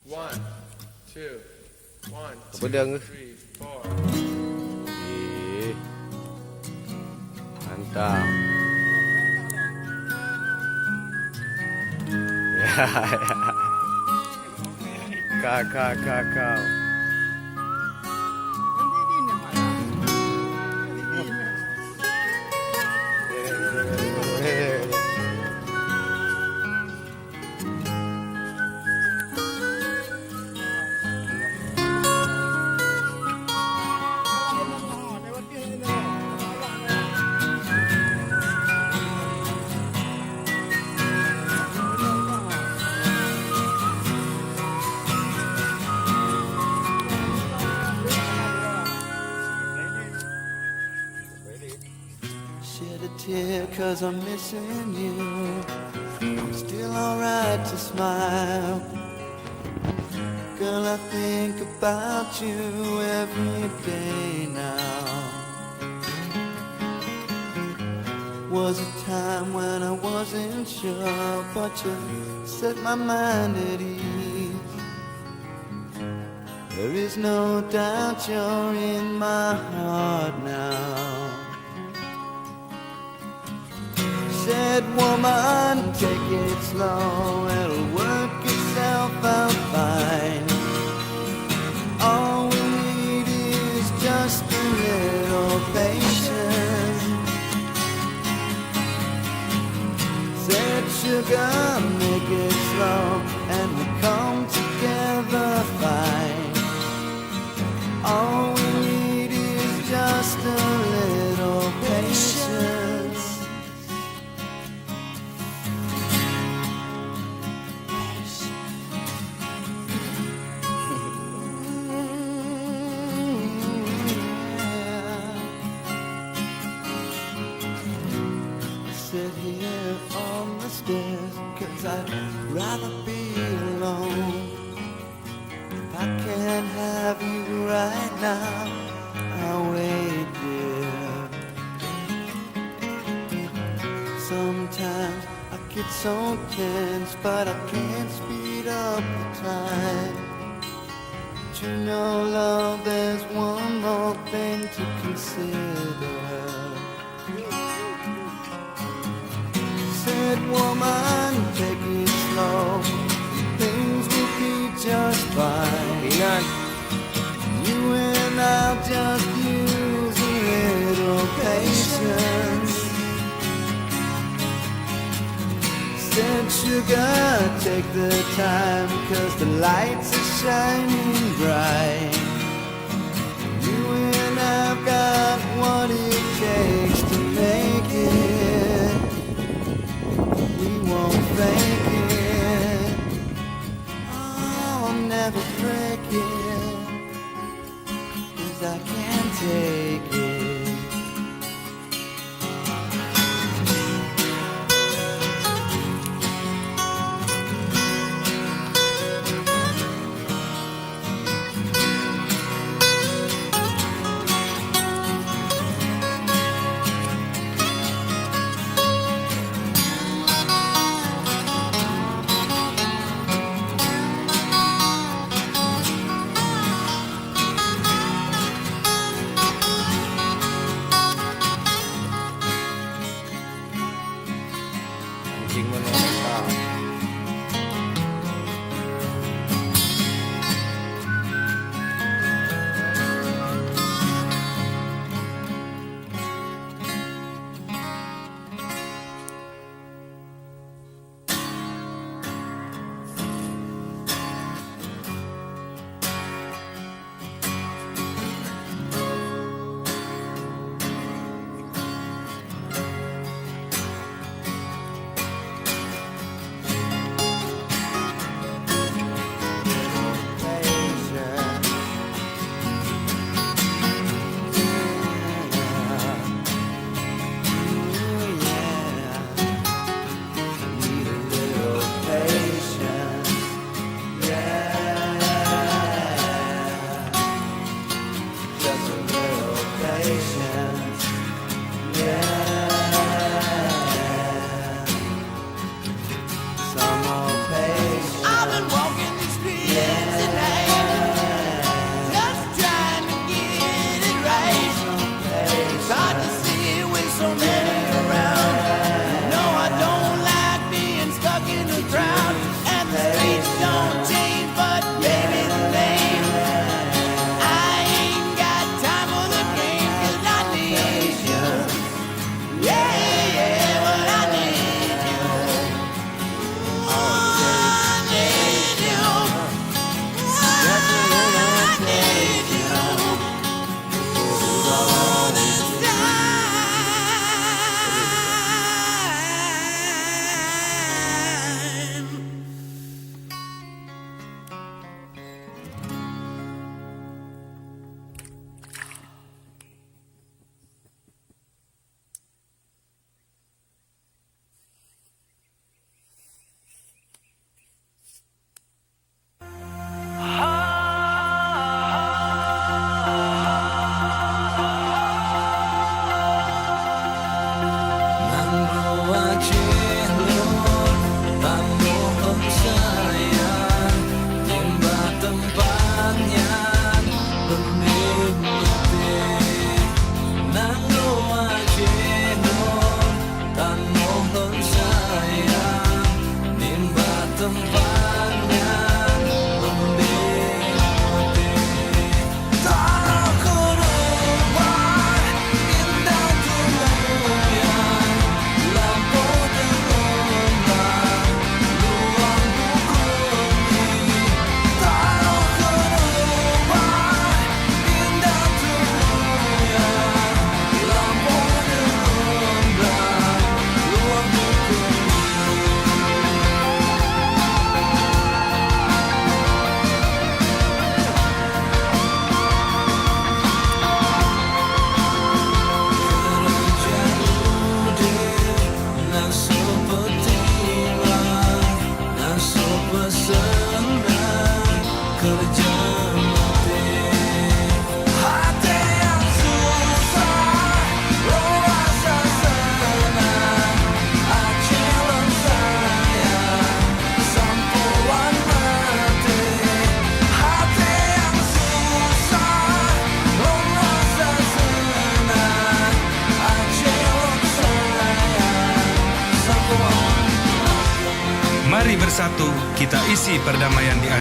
One, two, one, Apa dia? 2, 3, 4. Okey. Mantap. Ya, ya. Kau. Shed a tear cause I'm missing you. I'm still alright to smile. Girl, I think about you every day now. Was a time when I wasn't sure, but you set my mind at ease. There is no doubt you're in my heart now. Said woman, take it slow, it'll work itself out fine. All we need is just a little patience. Said sugar, make it slow, and we come together fine. All we need is just a little patience. Sit here on the stairs, cause I'd rather be alone. If I can't have you right now, I'll wait there. Sometimes I get so tense, but I can't speed up the time. But you know, love, there's one more thing to consider. Said woman, take it slow, things will be just fine. Ringan. You and I'll just use a little patience. Said sugar, take the time, cause the lights are shining bright. You and I've got what it takes to make it. We won't fake it. Oh, I'll never break it, cause I can't take it. sempanjang menikmati tanah kerubuan indah kemuliaan lampu terlembab luang bumi tanah kerubuan indah kemuliaan lampu terlembab luang bumi. Kerja mati hati yang susah rasa senang acilan saya sampuan mati hati yang susah rasa senang acilan saya sampuan. Mari bersatu kita isi perdamaian di